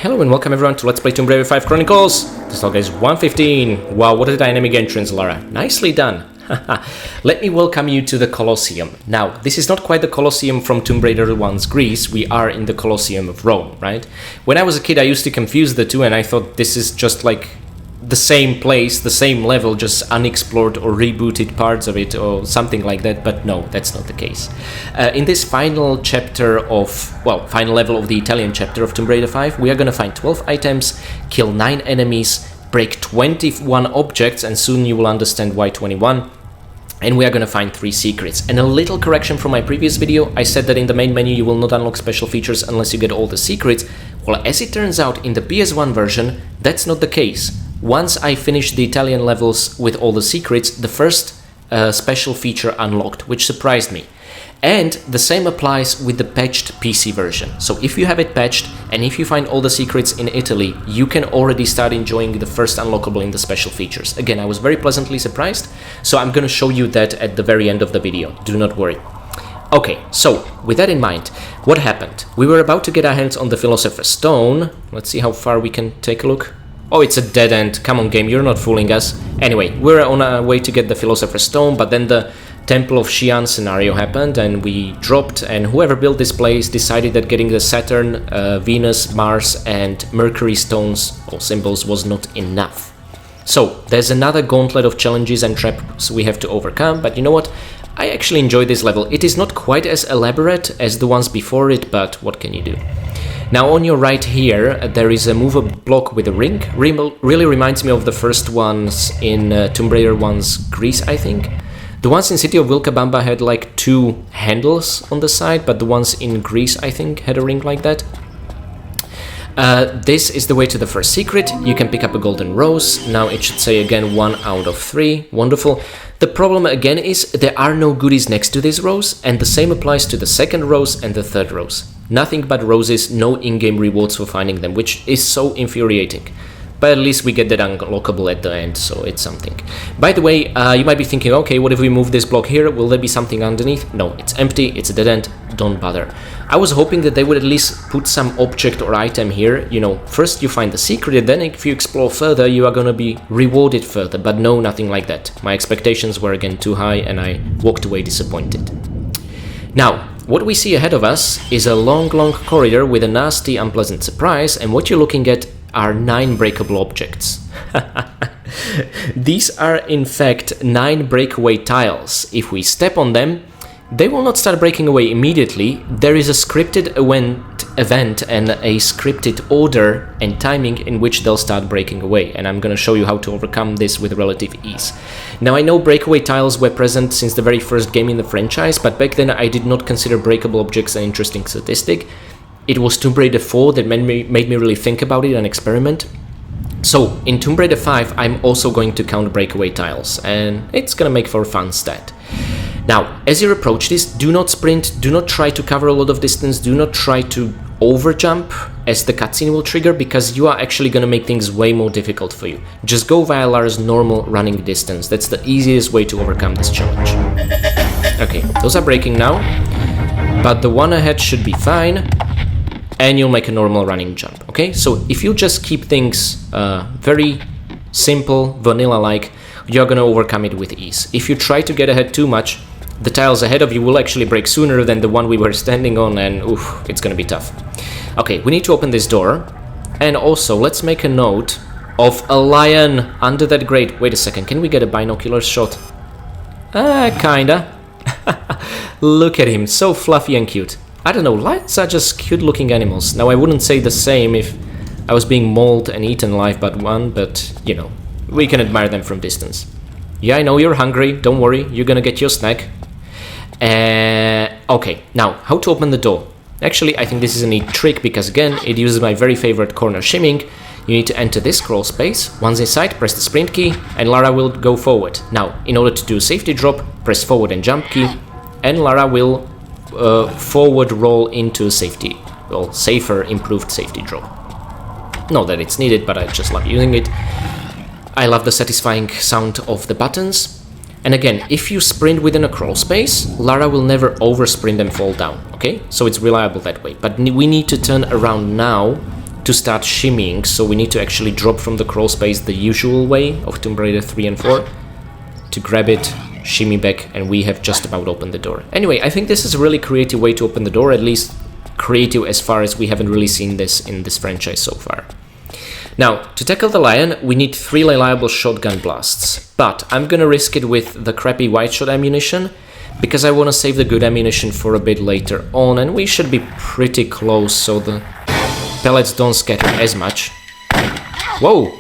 Hello and welcome everyone to Let's Play Tomb Raider 5 Chronicles. This log is 115. Wow, what a dynamic entrance, Lara. Nicely done. Let me welcome you to the Colosseum. Now, this is not quite the Colosseum from Tomb Raider 1's Greece. We are in the Colosseum of Rome, right? When I was a kid, I used to confuse the two and I thought this is just like the same place, the same level, just unexplored or rebooted parts of it or something like that, but no, that's not the case. In this final chapter of, well, final level of the Italian chapter of Tomb Raider 5, we are gonna find 12 items, kill 9 enemies, break 21 objects, and soon you will understand why 21. And we are gonna find 3 secrets. And a little correction from my previous video, I said that in the main menu you will not unlock special features unless you get all the secrets. Well, as it turns out, in the PS1 version, that's not the case. Once I finished the Italian levels with all the secrets, the first special feature unlocked, which surprised me. And the same applies with the patched PC version. So if you have it patched, and if you find all the secrets in Italy, you can already start enjoying the first unlockable in the special features. Again, I was very pleasantly surprised, so I'm gonna show you that at the very end of the video, do not worry. Okay, so with that in mind, what happened? We were about to get our hands on the Philosopher's Stone. Let's see how far we can take a look. Oh, it's a dead end. Come on, game, you're not fooling us. Anyway, we're on our way to get the Philosopher's Stone, but then the Temple of Xi'an scenario happened and we dropped, and whoever built this place decided that getting the Saturn, Venus, Mars and Mercury stones or symbols was not enough. So there's another gauntlet of challenges and traps we have to overcome, but you know what? I actually enjoy this level. It is not quite as elaborate as the ones before it, but what can you do? Now on your right here, there is a movable block with a ring. Really reminds me of the first ones in Tomb Raider 1's Greece, I think. The ones in City of Vilcabamba had like 2 handles on the side, but the ones in Greece, I think, had a ring like that. This is the way to the first secret. You can pick up a golden rose. Now it should say again 1 out of 3. Wonderful. The problem again is there are no goodies next to this rose, and the same applies to the second rose and the third rose. Nothing but roses, no in-game rewards for finding them, which is so infuriating. But at least we get that unlockable at the end, so it's something. By the way, you might be thinking, okay, what if we move this block here? Will there be something underneath? No, it's empty, it's a dead end, don't bother. I was hoping that they would at least put some object or item here. You know, first you find the secret, and then if you explore further, you are gonna be rewarded further. But no, nothing like that. My expectations were again too high, and I walked away disappointed. Now, what we see ahead of us is a long corridor with a nasty, unpleasant surprise, and what you're looking at are 9 breakable objects. These are in fact 9 breakaway tiles. If we step on them, they will not start breaking away immediately. There is a scripted event and a scripted order and timing in which they'll start breaking away, and I'm gonna show you how to overcome this with relative ease. Now, I know breakaway tiles were present since the very first game in the franchise, but back then I did not consider breakable objects an interesting statistic. It was Tomb Raider 4 that made me really think about it and experiment. So, in Tomb Raider 5, I'm also going to count breakaway tiles, and it's gonna make for a fun stat. Now, as you approach this, do not sprint, do not try to cover a lot of distance, do not try to overjump as the cutscene will trigger, because you are actually gonna make things way more difficult for you. Just go via Lara's normal running distance. That's the easiest way to overcome this challenge. Okay, those are breaking now, but the one ahead should be fine. And you'll make a normal running jump, okay? So if you just keep things very simple, vanilla-like, you're gonna overcome it with ease. If you try to get ahead too much, the tiles ahead of you will actually break sooner than the one we were standing on, and oof, it's gonna be tough. Okay, we need to open this door. And also, let's make a note of a lion under that grate. Wait a second, can we get a binocular shot? Kinda. Look at him, so fluffy and cute. I don't know, lions are just cute-looking animals. Now, I wouldn't say the same if I was being mauled and eaten alive by one, but, you know, we can admire them from distance. Yeah, I know you're hungry, don't worry, you're gonna get your snack. Okay, now, how to open the door? Actually, I think this is a neat trick, because again, it uses my very favorite corner shimming. You need to enter this crawl space. Once inside, press the sprint key, and Lara will go forward. Now, in order to do a safety drop, press forward and jump key, and Lara will forward roll into safety, well, safer, improved safety drop. Not that it's needed, but I just love using it. I love the satisfying sound of the buttons. And again, if you sprint within a crawl space, Lara will never over sprint and fall down, okay? So it's reliable that way. But we need to turn around now to start shimmying, so we need to actually drop from the crawl space the usual way of Tomb Raider 3 and 4 to grab it, shimmy back, and we have just about opened the door. Anyway, I think this is a really creative way to open the door, at least creative as far as we haven't really seen this in this franchise so far. Now, to tackle the lion, we need 3 reliable shotgun blasts, but I'm gonna risk it with the crappy wide shot ammunition, because I want to save the good ammunition for a bit later on, and we should be pretty close so the pellets don't scatter as much. Whoa!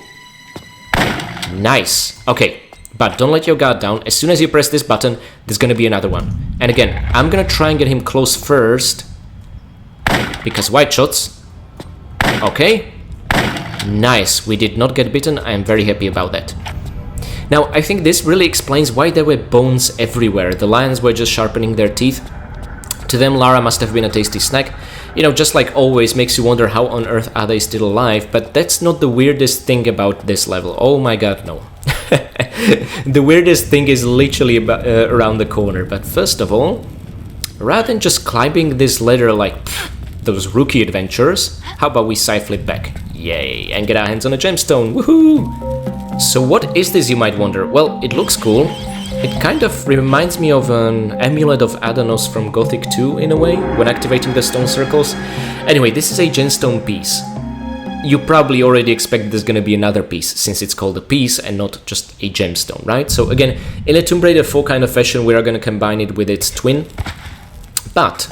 Nice! Okay, but don't let your guard down. As soon as you press this button, there's gonna be another one. And again, I'm gonna try and get him close first, because wide shots. Okay. Nice, we did not get bitten. I am very happy about that. Now, I think this really explains why there were bones everywhere. The lions were just sharpening their teeth. To them, Lara must have been a tasty snack. You know, just like always, makes you wonder how on earth are they still alive, but that's not the weirdest thing about this level. Oh my god, no. The weirdest thing is literally around the corner. But first of all, rather than just climbing this ladder like those rookie adventurers, how about we side flip back? Yay, and get our hands on a gemstone, woohoo! So what is this, you might wonder? Well, it looks cool. It kind of reminds me of an amulet of Adanos from Gothic 2 in a way, when activating the stone circles. Anyway, this is a gemstone piece. You probably already expect there's gonna be another piece, since it's called a piece and not just a gemstone, right? So again, in a Tomb Raider 4 kind of fashion, we are gonna combine it with its twin. But,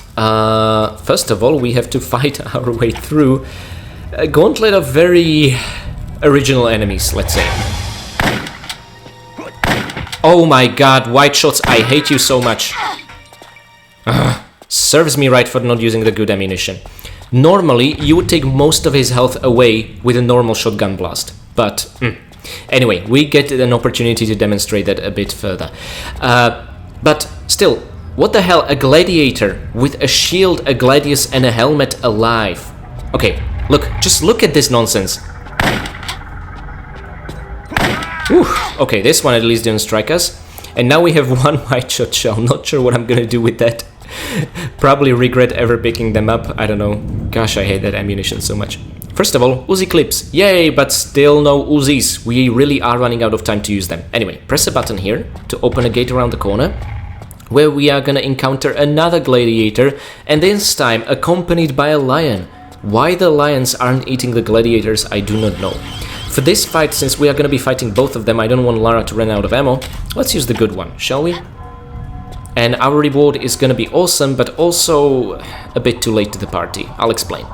first of all, we have to fight our way through a gauntlet of very original enemies, let's say. Oh my god, wide shots, I hate you so much. Serves me right for not using the good ammunition. Normally, you would take most of his health away with a normal shotgun blast, but anyway, we get an opportunity to demonstrate that a bit further. But still, what the hell, a gladiator with a shield, a gladius and a helmet alive. Okay, look, just look at this nonsense. Whew. Okay, this one at least didn't strike us. And now we have one wide shot shell. Not sure what I'm gonna do with that. Probably regret ever picking them up. I don't know. Gosh, I hate that ammunition so much. First of all, Uzi clips. Yay, but still no Uzis. We really are running out of time to use them. Anyway, press a button here to open a gate around the corner, where we are gonna encounter another gladiator, and this time accompanied by a lion. Why the lions aren't eating the gladiators, I do not know. For this fight, since we are going to be fighting both of them, I don't want Lara to run out of ammo. Let's use the good one, shall we? And our reward is going to be awesome, but also a bit too late to the party. I'll explain.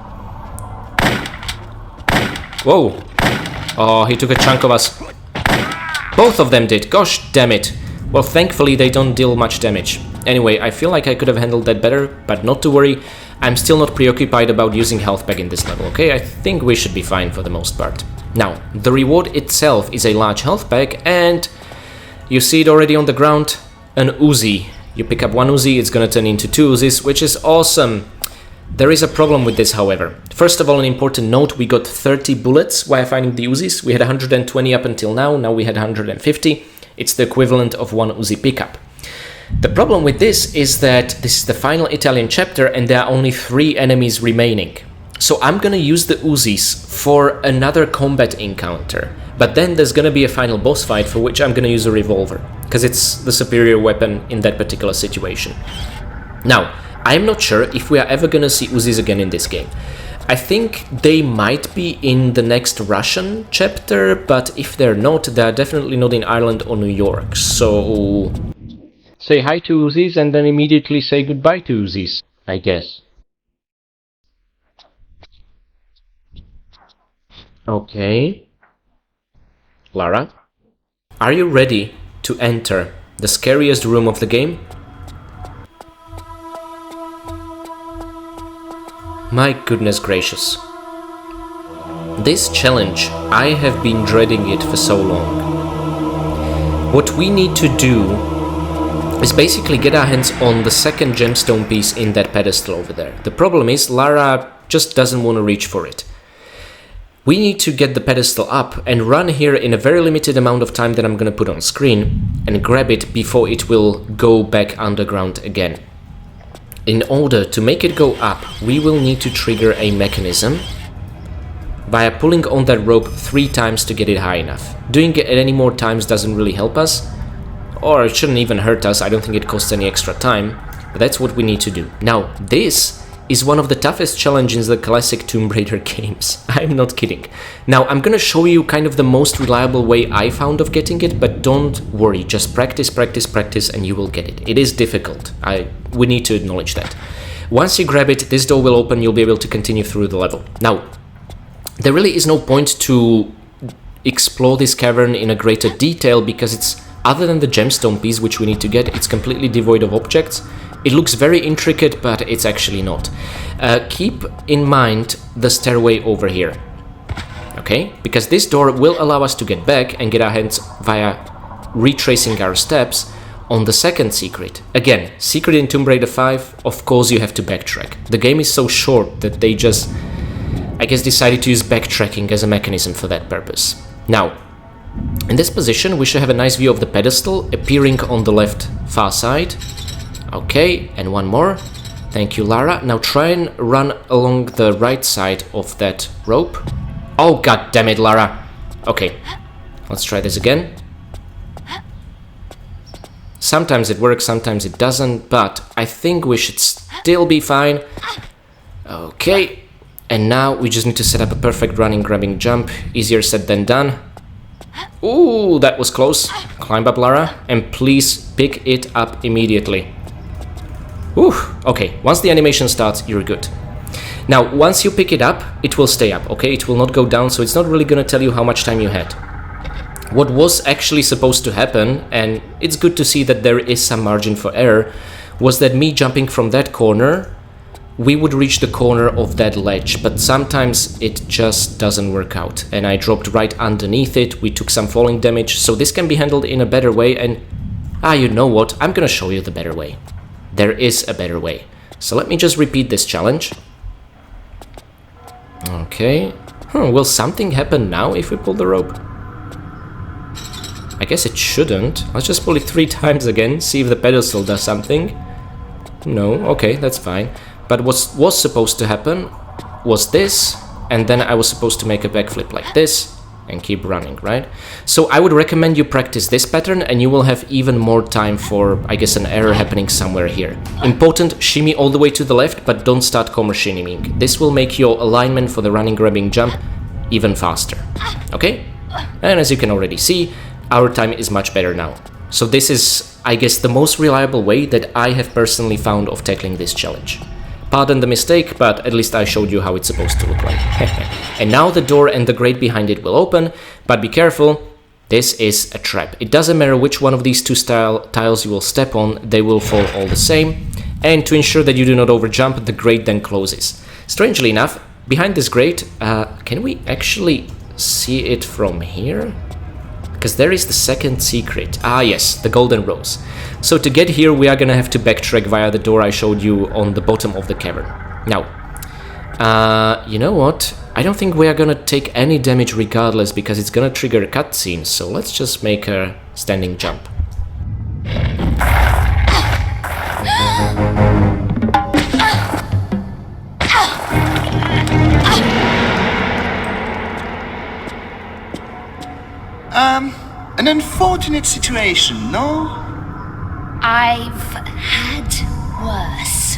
Whoa! Oh, he took a chunk of us. Both of them did, gosh damn it. Well, thankfully they don't deal much damage. Anyway, I feel like I could have handled that better, but not to worry. I'm still not preoccupied about using health pack in this level, okay? I think we should be fine for the most part. Now, the reward itself is a large health pack, and you see it already on the ground, an Uzi. You pick up one Uzi, it's gonna turn into 2 Uzis, which is awesome. There is a problem with this, however. First of all, an important note, we got 30 bullets while finding the Uzis. We had 120 up until now we had 150. It's the equivalent of one Uzi pickup. The problem with this is that this is the final Italian chapter and there are only 3 enemies remaining. So I'm gonna use the Uzis for another combat encounter, but then there's gonna be a final boss fight for which I'm gonna use a revolver, because it's the superior weapon in that particular situation. Now, I'm not sure if we are ever gonna see Uzis again in this game. I think they might be in the next Russian chapter, but if they're not, they're definitely not in Ireland or New York, so... say hi to Uzis and then immediately say goodbye to Uzis, I guess. Okay. Lara, are you ready to enter the scariest room of the game? My goodness gracious. This challenge, I have been dreading it for so long. What we need to do is basically get our hands on the second gemstone piece in that pedestal over there. The problem is Lara just doesn't want to reach for it. We need to get the pedestal up and run here in a very limited amount of time that I'm gonna put on screen and grab it before it will go back underground again. In order to make it go up, we will need to trigger a mechanism via pulling on that rope 3 times to get it high enough. Doing it any more times doesn't really help us, or it shouldn't even hurt us. I don't think it costs any extra time, but that's what we need to do. Now, this is one of the toughest challenges in the classic Tomb Raider games. I'm not kidding. Now, I'm gonna show you kind of the most reliable way I found of getting it, but don't worry, just practice, practice, practice, and you will get it. It is difficult. We need to acknowledge that. Once you grab it, this door will open, you'll be able to continue through the level. Now, there really is no point to explore this cavern in a greater detail because it's, other than the gemstone piece which we need to get, it's completely devoid of objects. It looks very intricate, but it's actually not. Keep in mind the stairway over here, okay? Because this door will allow us to get back and get our hands via retracing our steps on the second secret. Again, secret in Tomb Raider 5, of course you have to backtrack. The game is so short that they just, I guess, decided to use backtracking as a mechanism for that purpose. Now, in this position, we should have a nice view of the pedestal appearing on the left far side. Okay, and one more. Thank you, Lara. Now try and run along the right side of that rope. Oh, god damn it, Lara. Okay, let's try this again. Sometimes it works, sometimes it doesn't, but I think we should still be fine. Okay, and now we just need to set up a perfect running, grabbing jump. Easier said than done. Ooh, that was close. Climb up, Lara, and please pick it up immediately. Ooh, okay, once the animation starts, you're good. Now, once you pick it up, it will stay up, okay? It will not go down, so it's not really gonna tell you how much time you had. What was actually supposed to happen, and it's good to see that there is some margin for error, was that me jumping from that corner, we would reach the corner of that ledge, but sometimes it just doesn't work out, and I dropped right underneath it. We took some falling damage, so this can be handled in a better way, and you know what? I'm gonna show you the better way. There is a better way. So let me just repeat this challenge. Okay. Will something happen now if we pull the rope? I guess it shouldn't. Let's just pull it 3 times again, see if the pedestal does something. No, okay, that's fine. But what was supposed to happen was this, and then I was supposed to make a backflip like this and keep running, right? So I would recommend you practice this pattern and you will have even more time for, I guess, an error happening somewhere here. Important, shimmy all the way to the left, but don't start corner shimmying. This will make your alignment for the running, grabbing jump even faster, okay? And as you can already see, our time is much better now. So this is, I guess, the most reliable way that I have personally found of tackling this challenge. Pardon the mistake, but at least I showed you how it's supposed to look like. And now the door and the grate behind it will open, but be careful, this is a trap. It doesn't matter which one of these 2 tiles you will step on, they will fall all the same. And to ensure that you do not overjump, the grate then closes. Strangely enough, behind this grate, can we actually see it from here? Because there is the second secret. Ah yes, the golden rose. So to get here we are gonna have to backtrack via the door I showed you on the bottom of the cavern. Now, you know what? I don't think we are gonna take any damage regardless because it's gonna trigger a cutscene, so let's just make a standing jump. An unfortunate situation, no? I've had worse.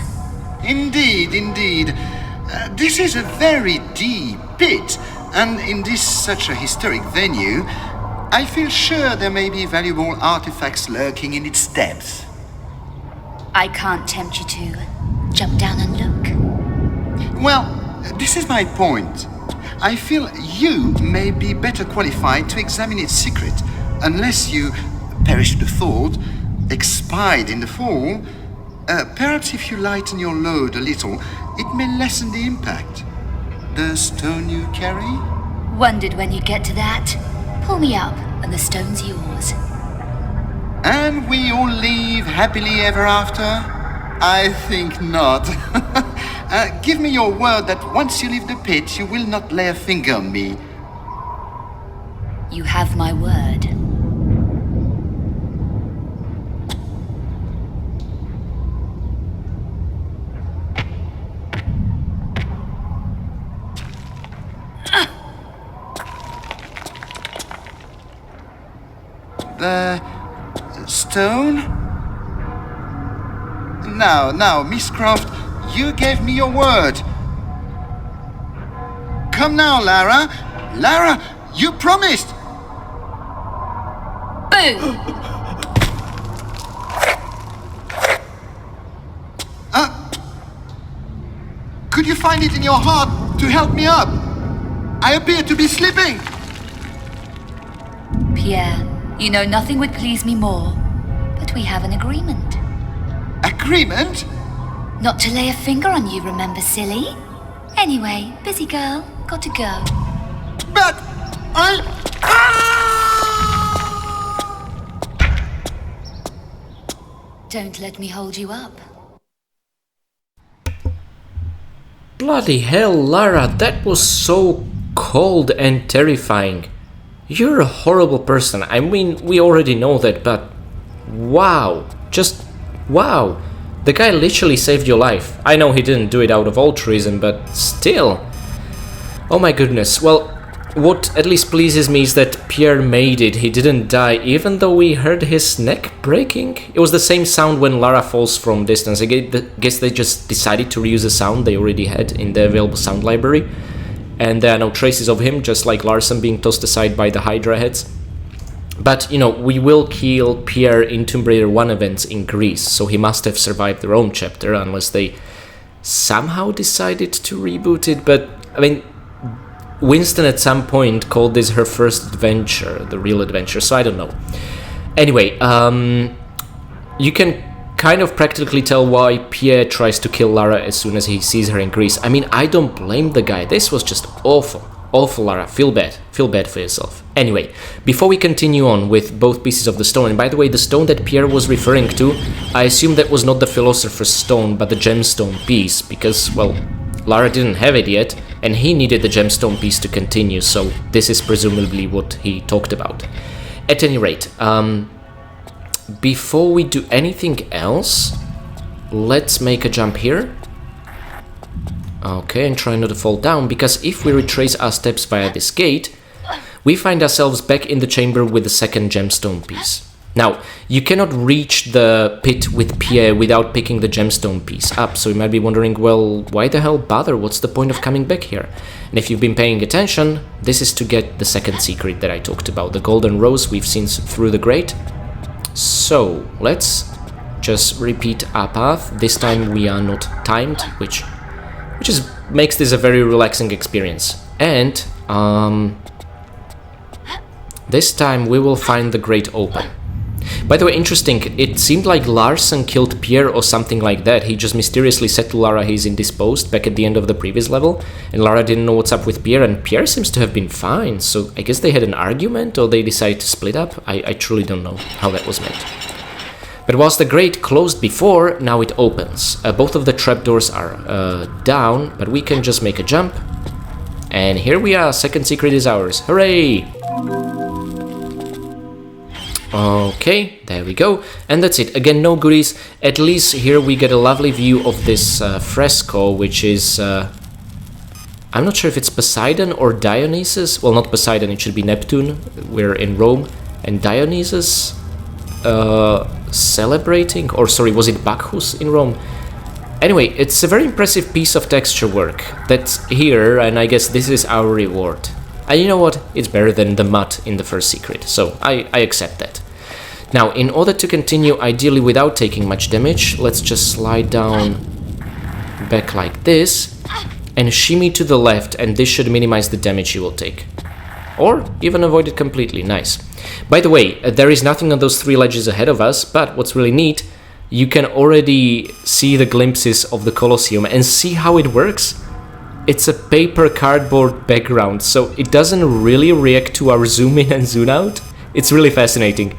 Indeed, indeed. This is a very deep pit, and in such a historic venue, I feel sure there may be valuable artifacts lurking in its depths. I can't tempt you to jump down and look. Well, this is my point. I feel you may be better qualified to examine its secret, unless you, perish the thought, expired in the fall. Perhaps if you lighten your load a little, it may lessen the impact. The stone you carry? Wondered when you'd get to that. Pull me up, and the stone's yours. And we all live happily ever after? I think not. Give me your word that once you leave the pit, you will not lay a finger on me. You have my word. the stone? Now, Miss Croft, you gave me your word. Come now, Lara. Lara, you promised. Boom! Could you find it in your heart to help me up? I appear to be slipping. Pierre, you know nothing would please me more, but we have an agreement. Agreement? Not to lay a finger on you, remember, silly? Anyway, busy girl, got to go. But I... Don't let me hold you up. Bloody hell, Lara, that was so cold and terrifying. You're a horrible person. I mean, we already know that, but wow. Just wow. The guy literally saved your life. I know he didn't do it out of altruism, but still. Oh my goodness. Well, what at least pleases me is that Pierre made it. He didn't die, even though we heard his neck breaking. It was the same sound when Lara falls from distance. I guess they just decided to reuse a sound they already had in the available sound library. And there are no traces of him, just like Larson being tossed aside by the Hydra heads. But, you know, we will kill Pierre in Tomb Raider 1 events in Greece, so he must have survived their own chapter, unless they somehow decided to reboot it. But, I mean, Winston at some point called this her first adventure, the real adventure, so I don't know. Anyway, you can kind of practically tell why Pierre tries to kill Lara as soon as he sees her in Greece. I mean, I don't blame the guy. This was just awful. Awful, Lara. Feel bad. Feel bad for yourself. Anyway, before we continue on with both pieces of the stone, and by the way, the stone that Pierre was referring to, I assume that was not the Philosopher's Stone, but the gemstone piece, because, well, Lara didn't have it yet, and he needed the gemstone piece to continue, so this is presumably what he talked about. At any rate, before we do anything else, let's make a jump here. Okay, and try not to fall down, because if we retrace our steps via this gate, we find ourselves back in the chamber with the second gemstone piece. Now, you cannot reach the pit with Pierre without picking the gemstone piece up, so you might be wondering, well, why the hell bother? What's the point of coming back here? And if you've been paying attention, this is to get the second secret that I talked about, the golden rose we've seen through the grate. So, let's just repeat our path. This time we are not timed, which makes this a very relaxing experience. And this time we will find the grate open. By the way, interesting, it seemed like Larson killed Pierre or something like that. He just mysteriously said to Lara he's indisposed back at the end of the previous level, and Lara didn't know what's up with Pierre, and Pierre seems to have been fine, so I guess they had an argument or they decided to split up. I truly don't know how that was meant. But whilst the grate closed before, now it opens. Both of the trapdoors are down, but we can just make a jump. And here we are, second secret is ours. Hooray! Okay, there we go. And that's it. Again, no goodies. At least here we get a lovely view of this fresco, which is... I'm not sure if it's Poseidon or Dionysus. Well, not Poseidon, it should be Neptune. We're in Rome. And Dionysus... celebrating, or sorry, was it Bacchus in Rome? Anyway, it's a very impressive piece of texture work that's here, and I guess this is our reward. And you know what? It's better than the mud in the first secret, so I accept that. Now, in order to continue, ideally without taking much damage, let's just slide down back like this, and shimmy to the left, and this should minimize the damage you will take. Or even avoid it completely. Nice. By the way, there is nothing on those three ledges ahead of us, but what's really neat, you can already see the glimpses of the Colosseum and see how it works. It's a paper cardboard background, so it doesn't really react to our zoom in and zoom out. It's really fascinating.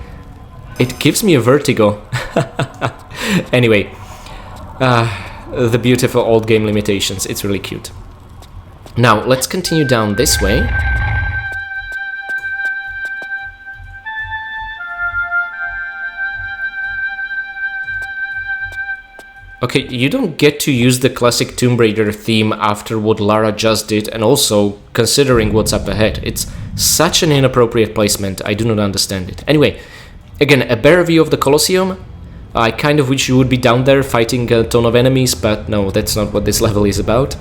It gives me a vertigo. Anyway, the beautiful old game limitations. It's really cute. Now, let's continue down this way. Okay, you don't get to use the classic Tomb Raider theme after what Lara just did, and also considering what's up ahead. It's such an inappropriate placement, I do not understand it. Anyway, Again, a better view of the Colosseum. I kind of wish you would be down there fighting a ton of enemies, but no, that's not what this level is about.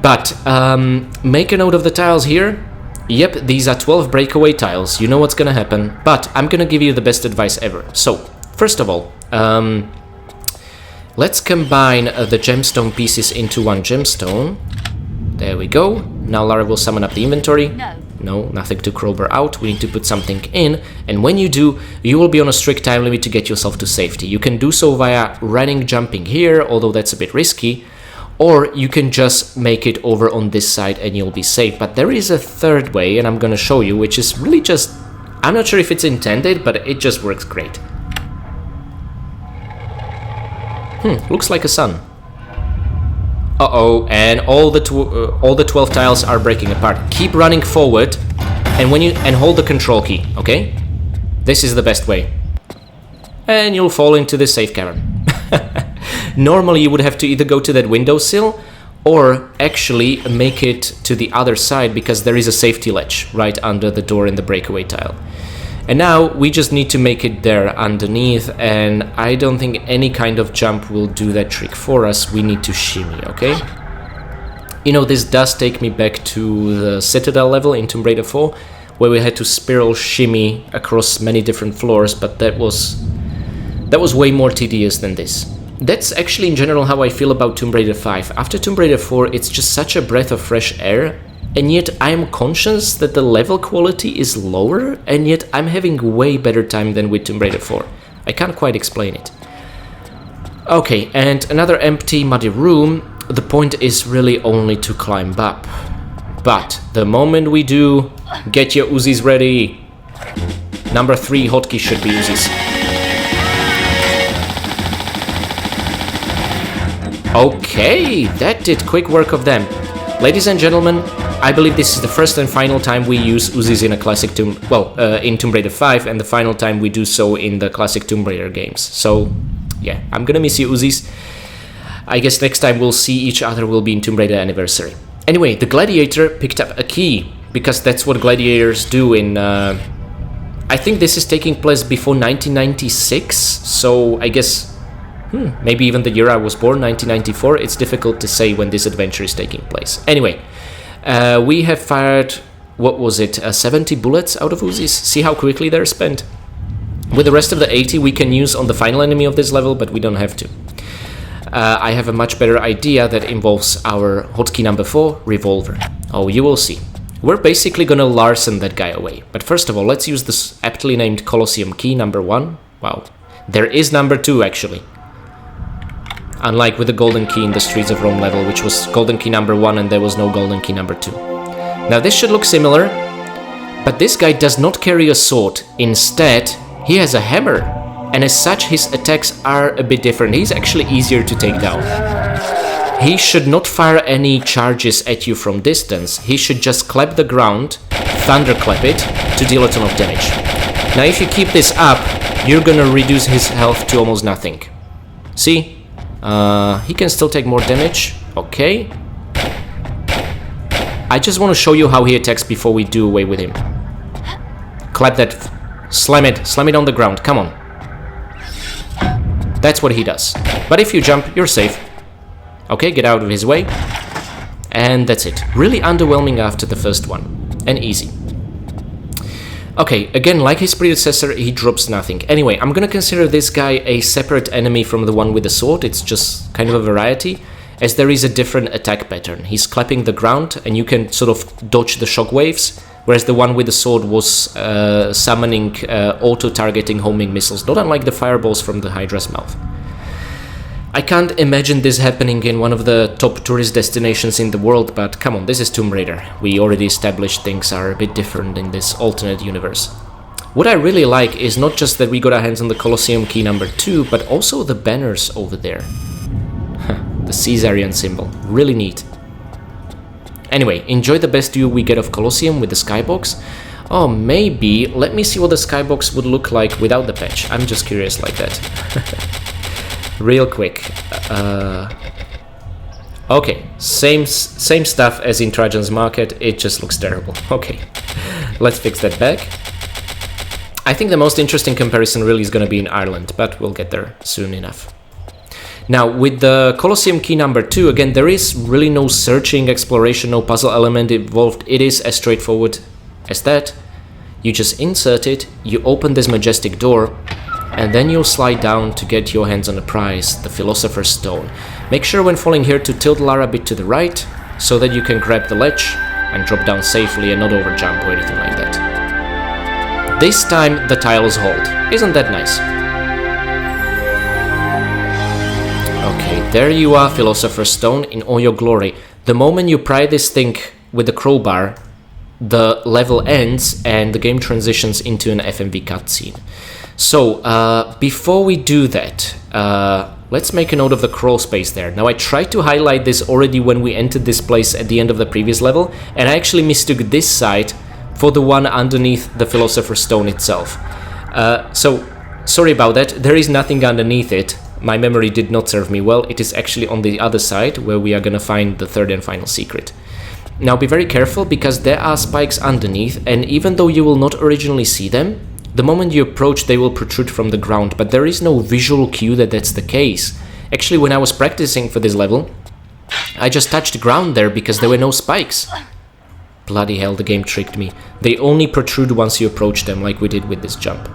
But make a note of the tiles here. Yep, these are 12 breakaway tiles. You know what's gonna happen, but I'm gonna give you the best advice ever. So, first of all, let's combine the gemstone pieces into one gemstone. There we go. Now Lara will summon up the inventory. No, nothing to crowbar out. We need to put something in, and when you do, you will be on a strict time limit to get yourself to safety. You can do so via running, jumping here, although that's a bit risky, or you can just make it over on this side and you'll be safe. But there is a third way, and I'm gonna show you, which is really just... I'm not sure if it's intended, but it just works great. Looks like a sun. Uh-oh, and all the 12 tiles are breaking apart. Keep running forward, and hold the control key, okay? This is the best way. And you'll fall into this safe cavern. Normally you would have to either go to that windowsill or actually make it to the other side, because there is a safety ledge right under the door in the breakaway tile. And now we just need to make it there underneath, and I don't think any kind of jump will do that trick for us. We need to shimmy, okay? You know, this does take me back to the Citadel level in Tomb Raider 4, where we had to spiral shimmy across many different floors, but that was way more tedious than this. That's actually in general how I feel about Tomb Raider 5. After Tomb Raider 4, it's just such a breath of fresh air. And yet I am conscious that the level quality is lower, and yet I'm having way better time than with Tomb Raider 4. I can't quite explain it. Okay, and another empty, muddy room. The point is really only to climb up. But the moment we do, get your Uzis ready. Number 3 hotkey should be Uzis. Okay, that did quick work of them. Ladies and gentlemen, I believe this is the first and final time we use Uzis in a classic in Tomb Raider 5, and the final time we do so in the classic Tomb Raider games. So, yeah, I'm gonna miss you, Uzis. I guess next time we'll see each other will be in Tomb Raider Anniversary. Anyway, the Gladiator picked up a key, because that's what gladiators do in... I think this is taking place before 1996, so I guess... maybe even the year I was born, 1994. It's difficult to say when this adventure is taking place. Anyway, we have fired, what was it, 70 bullets out of Uzis? See how quickly they're spent? With the rest of the 80 we can use on the final enemy of this level, but we don't have to. I have a much better idea that involves our hotkey number 4, revolver. Oh, you will see. We're basically gonna larcen that guy away. But first of all, let's use this aptly named Colosseum key number 1. Wow. There is number 2, actually. Unlike with the golden key in the Streets of Rome level, which was golden key number 1 and there was no golden key number 2. Now this should look similar, but this guy does not carry a sword. Instead, he has a hammer, and as such his attacks are a bit different. He's actually easier to take down. He should not fire any charges at you from distance. He should just clap the ground, thunderclap it, to deal a ton of damage. Now if you keep this up, you're gonna reduce his health to almost nothing. See? He can still take more damage. Okay. I just want to show you how he attacks before we do away with him. Clap that. Slam it on the ground. Come on. That's what he does. But if you jump, you're safe. Okay, get out of his way. And that's it. Really underwhelming after the first one. And easy. Okay, again, like his predecessor, he drops nothing. Anyway, I'm gonna consider this guy a separate enemy from the one with the sword. It's just kind of a variety, as there is a different attack pattern. He's clapping the ground, and you can sort of dodge the shockwaves, whereas the one with the sword was summoning auto-targeting homing missiles, not unlike the fireballs from the Hydra's mouth. I can't imagine this happening in one of the top tourist destinations in the world, but come on, this is Tomb Raider. We already established things are a bit different in this alternate universe. What I really like is not just that we got our hands on the Colosseum key number 2, but also the banners over there. The Caesarian symbol. Really neat. Anyway, enjoy the best view we get of Colosseum with the skybox. Oh, maybe, let me see what the skybox would look like without the patch. I'm just curious like that. Real quick. Okay, same stuff as in Trajan's Market, it just looks terrible. Okay, let's fix that back. I think the most interesting comparison really is going to be in Ireland, but we'll get there soon enough. Now, with the Colosseum key number 2, again, there is really no searching, exploration, no puzzle element involved. It is as straightforward as that. You just insert it, you open this majestic door, and then you'll slide down to get your hands on the prize, the Philosopher's Stone. Make sure when falling here to tilt Lara a bit to the right, so that you can grab the ledge and drop down safely and not overjump or anything like that. This time the tiles hold. Isn't that nice? Okay, there you are, Philosopher's Stone, in all your glory. The moment you pry this thing with the crowbar, the level ends and the game transitions into an FMV cutscene. So, before we do that, let's make a note of the crawl space there. Now, I tried to highlight this already when we entered this place at the end of the previous level, and I actually mistook this side for the one underneath the Philosopher's Stone itself. So, sorry about that, there is nothing underneath it. My memory did not serve me well. It is actually on the other side where we are gonna find the third and final secret. Now be very careful, because there are spikes underneath, and even though you will not originally see them, the moment you approach they will protrude from the ground, but there is no visual cue that that's the case. Actually, when I was practicing for this level, I just touched the ground there because there were no spikes. Bloody hell, the game tricked me. They only protrude once you approach them, like we did with this jump.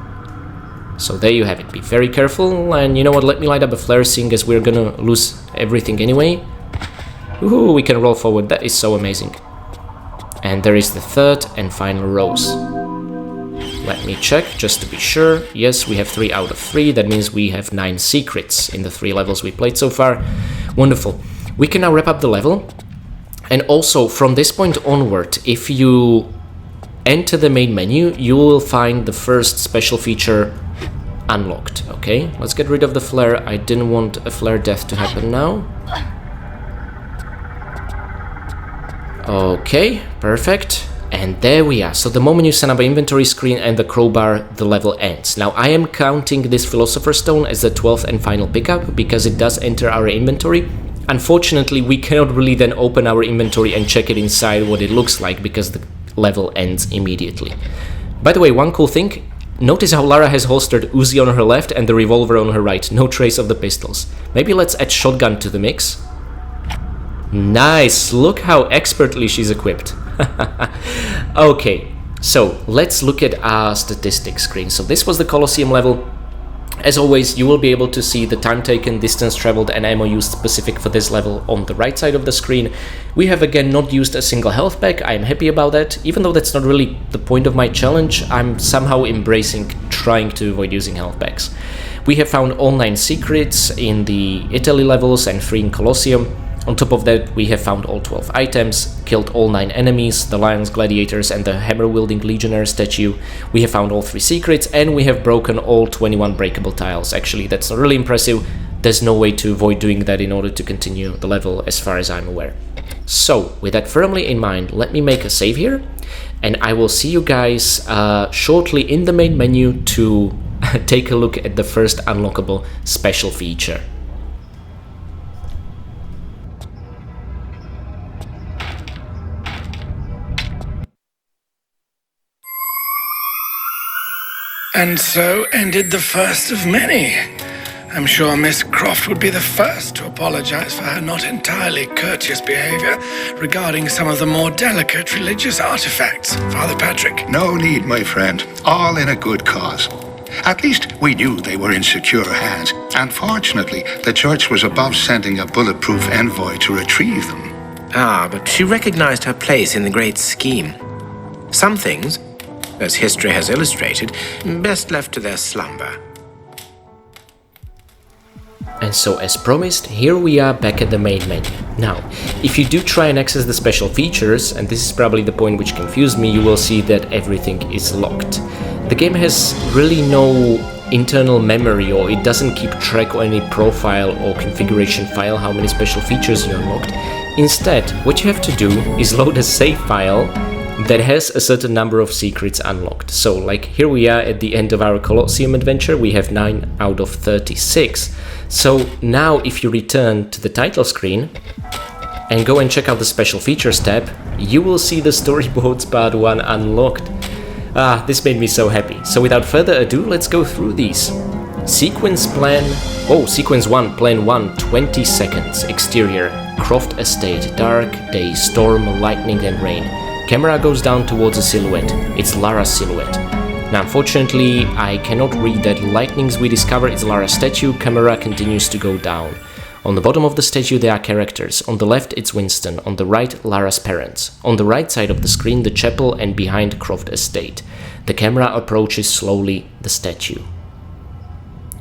So there you have it. Be very careful, and you know what, let me light up a flare, seeing as we're gonna lose everything anyway. Ooh, we can roll forward, that is so amazing. And there is the third and final rose. Let me check, just to be sure. Yes, we have 3 out of 3, that means we have 9 secrets in the 3 levels we played so far. Wonderful. We can now wrap up the level. And also, from this point onward, if you enter the main menu, you will find the first special feature unlocked, okay? Let's get rid of the flare. I didn't want a flare death to happen now. Okay, perfect. And there we are. So the moment you send up an inventory screen and the crowbar, the level ends. Now I am counting this Philosopher's Stone as the 12th and final pickup because it does enter our inventory. Unfortunately, we cannot really then open our inventory and check it inside what it looks like because the level ends immediately. By the way, one cool thing, notice how Lara has holstered Uzi on her left and the revolver on her right. No trace of the pistols. Maybe let's add shotgun to the mix. Nice, look how expertly she's equipped. Okay, so let's look at our statistics screen. So this was the Colosseum level. As always, you will be able to see the time taken, distance traveled, and ammo used specific for this level on the right side of the screen. We have again not used a single health pack. I am happy about that. Even though that's not really the point of my challenge, I'm somehow embracing trying to avoid using health packs. We have found all 9 secrets in the Italy levels and 3 in Colosseum. On top of that, we have found all 12 items, killed all 9 enemies, the lions, gladiators, and the hammer-wielding legionnaire statue. We have found all 3 secrets, and we have broken all 21 breakable tiles. Actually, that's not really impressive. There's no way to avoid doing that in order to continue the level, as far as I'm aware. So, with that firmly in mind, let me make a save here, and I will see you guys shortly in the main menu to take a look at the first unlockable special feature. And so ended the first of many. I'm sure Miss Croft would be the first to apologize for her not entirely courteous behavior regarding some of the more delicate religious artifacts. Father Patrick? No need, my friend. All in a good cause. At least we knew they were in secure hands. And fortunately, the church was above sending a bulletproof envoy to retrieve them. Ah, but she recognized her place in the great scheme. Some things, as history has illustrated, best left to their slumber. And so, as promised, here we are back at the main menu. Now, if you do try and access the special features, and this is probably the point which confused me, you will see that everything is locked. The game has really no internal memory, or it doesn't keep track of any profile or configuration file how many special features you unlocked. Instead, what you have to do is load a save file that has a certain number of secrets unlocked. So, like, here we are at the end of our Colosseum adventure, we have 9 out of 36. So now if you return to the title screen and go and check out the special features tab, you will see the storyboards part 1 unlocked. This made me so happy. So without further ado, let's go through these. Sequence 1, plan 1, 20 seconds. Exterior, Croft Estate, dark, day, storm, lightning and rain. Camera goes down towards a silhouette. It's Lara's silhouette. Now unfortunately, I cannot read that. Lightnings we discover is Lara's statue. Camera continues to go down. On the bottom of the statue there are characters. On the left it's Winston, on the right Lara's parents. On the right side of the screen the chapel and behind Croft Estate. The camera approaches slowly the statue.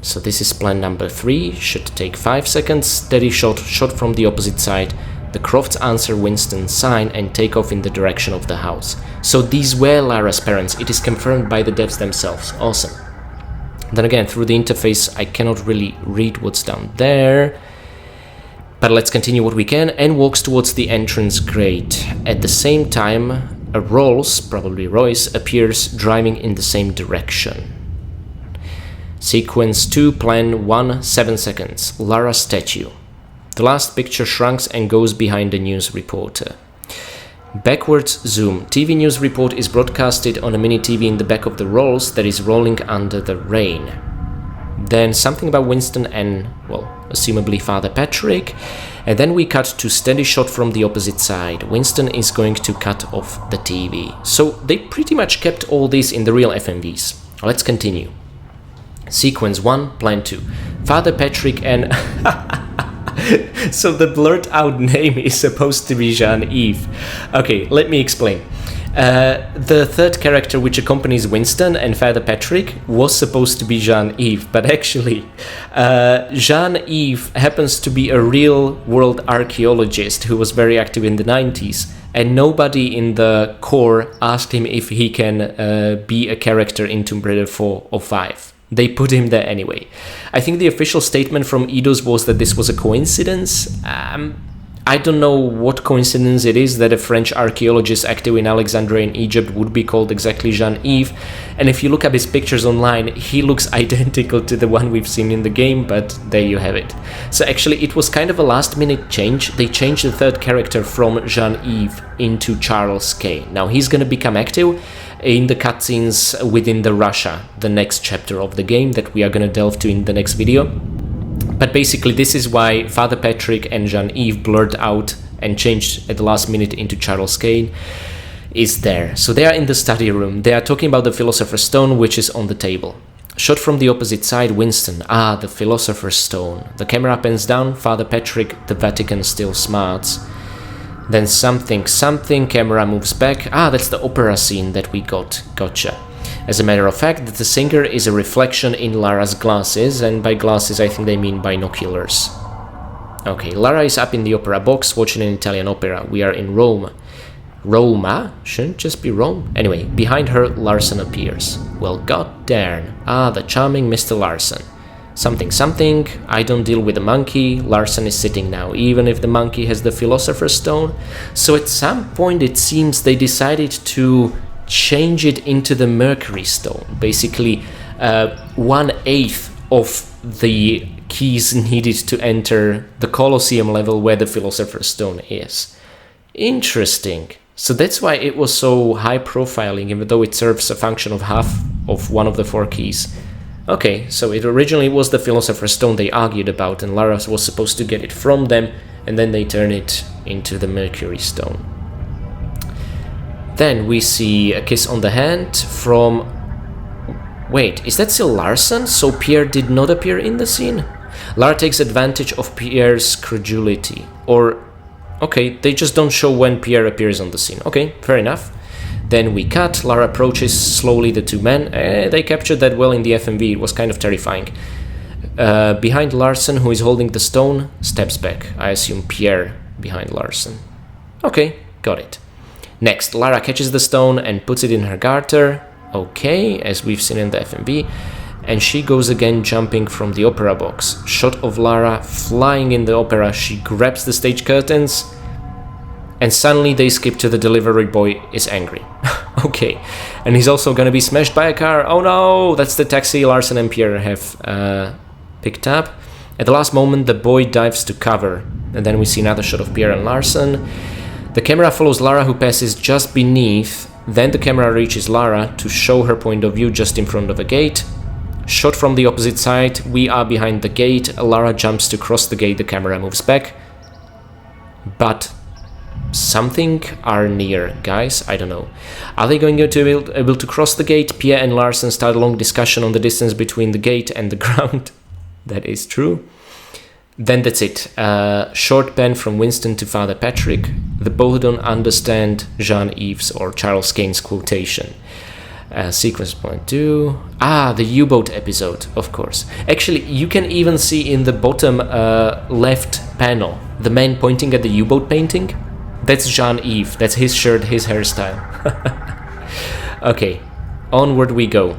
So this is plan number 3, should take 5 seconds, steady shot from the opposite side. The Crofts answer Winston's sign and take off in the direction of the house. So these were Lara's parents, it is confirmed by the devs themselves, awesome. Then again, through the interface I cannot really read what's down there. But let's continue what we can, and walks towards the entrance grate. At the same time, a Rolls, probably Royce, appears driving in the same direction. Sequence 2, plan 1, 7 seconds. Lara statue. The last picture shrinks and goes behind the news reporter. Backwards zoom. TV news report is broadcasted on a mini TV in the back of the Rolls that is rolling under the rain. Then something about Winston and, well, assumably Father Patrick. And then we cut to steady shot from the opposite side. Winston is going to cut off the TV. So they pretty much kept all this in the real FMVs. Let's continue. Sequence 1, plan 2. Father Patrick and... So the blurred out name is supposed to be Jean-Yves. Okay, let me explain. The third character which accompanies Winston and Father Patrick was supposed to be Jean-Yves, but actually Jean-Yves happens to be a real-world archaeologist who was very active in the 90s, and nobody in the core asked him if he can be a character in Tomb Raider 4 or 5. They put him there anyway. I think the official statement from Eidos was that this was a coincidence. I don't know what coincidence it is that a French archaeologist active in Alexandria in Egypt would be called exactly Jean-Yves, and if you look up his pictures online, he looks identical to the one we've seen in the game, but there you have it. So actually it was kind of a last minute change. They changed the third character from Jean-Yves into Charles K. Now he's gonna become active in the cutscenes within the Russia, the next chapter of the game that we are gonna delve to in the next video. But basically this is why Father Patrick and Jean-Yves blurred out and changed at the last minute into Charles Kane is there. So they are in the study room. They are talking about the Philosopher's Stone, which is on the table. Shot from the opposite side, Winston. The Philosopher's Stone. The camera pans down, Father Patrick, the Vatican still smarts. Then something, camera moves back. That's the opera scene that we got. Gotcha. As a matter of fact, the singer is a reflection in Lara's glasses, and by glasses I think they mean binoculars. Okay, Lara is up in the opera box watching an Italian opera. We are in Rome. Roma? Shouldn't just be Rome? Anyway, behind her, Larson appears. Well, god darn. The charming Mr. Larson. Something, I don't deal with the monkey. Larson is sitting now, even if the monkey has the Philosopher's Stone. So at some point it seems they decided to change it into the Mercury Stone. Basically, 1/8 of the keys needed to enter the Colosseum level where the Philosopher's Stone is. Interesting. So that's why it was so high profiling, even though it serves a function of half of one of the 4 keys. Okay, so it originally was the Philosopher's Stone they argued about, and Lara was supposed to get it from them, and then they turn it into the Mercury Stone. Then we see a kiss on the hand from... Wait, is that still Larson? So Pierre did not appear in the scene? Lara takes advantage of Pierre's credulity. Or... okay, they just don't show when Pierre appears on the scene. Okay, fair enough. Then we cut, Lara approaches slowly the 2 men. They captured that well in the FMV, it was kind of terrifying. Behind Larson, who is holding the stone, steps back. I assume Pierre behind Larson. Okay, got it. Next, Lara catches the stone and puts it in her garter. Okay, as we've seen in the FMV. And she goes again jumping from the opera box. Shot of Lara flying in the opera. She grabs the stage curtains. And suddenly they skip to the delivery boy is angry. Okay, and he's also gonna be smashed by a car. Oh no, that's the taxi Larson and Pierre have picked up. At the last moment, the boy dives to cover. And then we see another shot of Pierre and Larson. The camera follows Lara, who passes just beneath Then the camera reaches Lara to show her point of view just in front of a gate. Shot from the opposite side, we are behind the gate. Lara jumps to cross the gate, the camera moves back. But something are near, guys, I don't know. Are they going to be able to cross the gate? Pierre and Larsen start a long discussion on the distance between the gate and the ground. That is true. Then that's it. Short pen from Winston to Father Patrick. They both don't understand Jean-Yves or Charles Kane's quotation. Sequence point 2. The U-boat episode, of course. Actually, you can even see in the bottom left panel the man pointing at the U-boat painting. That's Jean-Yves. That's his shirt, his hairstyle. Okay, onward we go.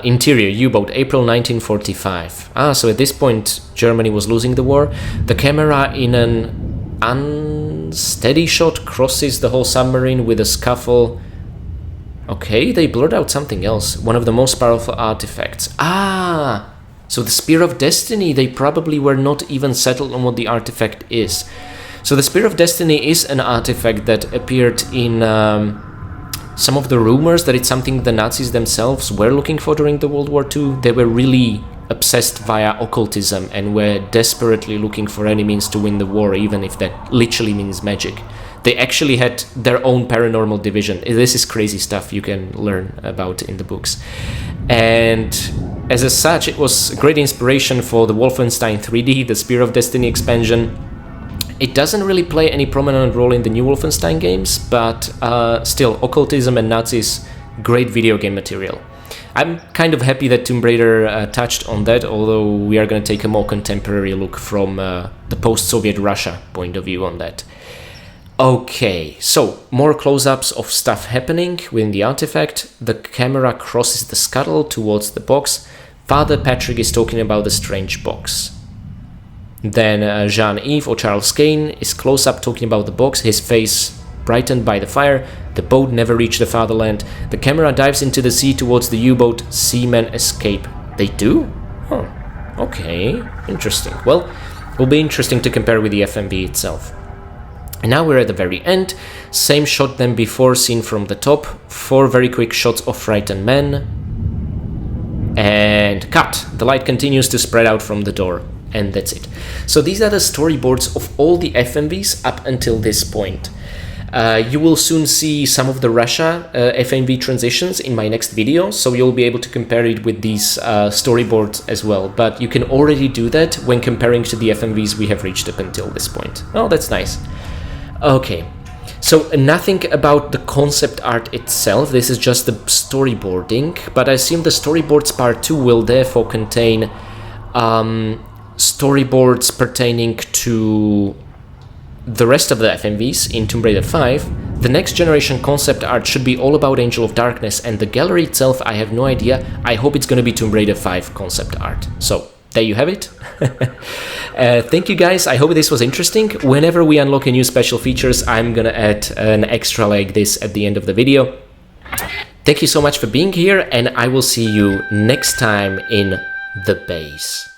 Interior U-boat, April 1945. So at this point, Germany was losing the war. The camera, in an unsteady shot, crosses the whole submarine with a scuffle. Okay, they blurred out something else. One of the most powerful artifacts. So the Spear of Destiny, they probably were not even settled on what the artifact is. So the Spear of Destiny is an artifact that appeared in some of the rumors that it's something the Nazis themselves were looking for during the World War II. They were really obsessed via occultism and were desperately looking for any means to win the war, even if that literally means magic. They actually had their own paranormal division. This is crazy stuff you can learn about in the books. And as such, it was a great inspiration for the Wolfenstein 3D, the Spear of Destiny expansion. It doesn't really play any prominent role in the new Wolfenstein games, but still, occultism and Nazis, great video game material. I'm kind of happy that Tomb Raider touched on that, although we are going to take a more contemporary look from the post-Soviet Russia point of view on that. Okay, so more close-ups of stuff happening within the artifact. The camera crosses the scuttle towards the box. Father Patrick is talking about the strange box. Then Jean-Yves or Charles Kane is close-up talking about the box, his face brightened by the fire. The boat never reached the fatherland. The camera dives into the sea towards the U-boat. Seamen escape. They do? Huh. Okay, interesting. Well, it will be interesting to compare with the FMV itself. And now we're at the very end. Same shot than before, seen from the top. 4 very quick shots of frightened men. And cut. The light continues to spread out from the door. And that's it. So these are the storyboards of all the FMVs up until this point. You will soon see some of the Russia FMV transitions in my next video, so you'll be able to compare it with these storyboards as well. But you can already do that when comparing to the FMVs we have reached up until this point. Oh, that's nice. Okay, so nothing about the concept art itself. This is just the storyboarding, but I assume the storyboards part 2 will therefore contain storyboards pertaining to the rest of the FMVs in Tomb Raider 5. The next generation concept art should be all about Angel of Darkness, and the gallery itself, I have no idea. I hope it's going to be Tomb Raider 5 concept art. So there you have it. Thank you guys, I hope this was interesting. Whenever we unlock a new special features, I'm gonna add an extra like this at the end of the video. Thank you so much for being here, and I will see you next time in the base.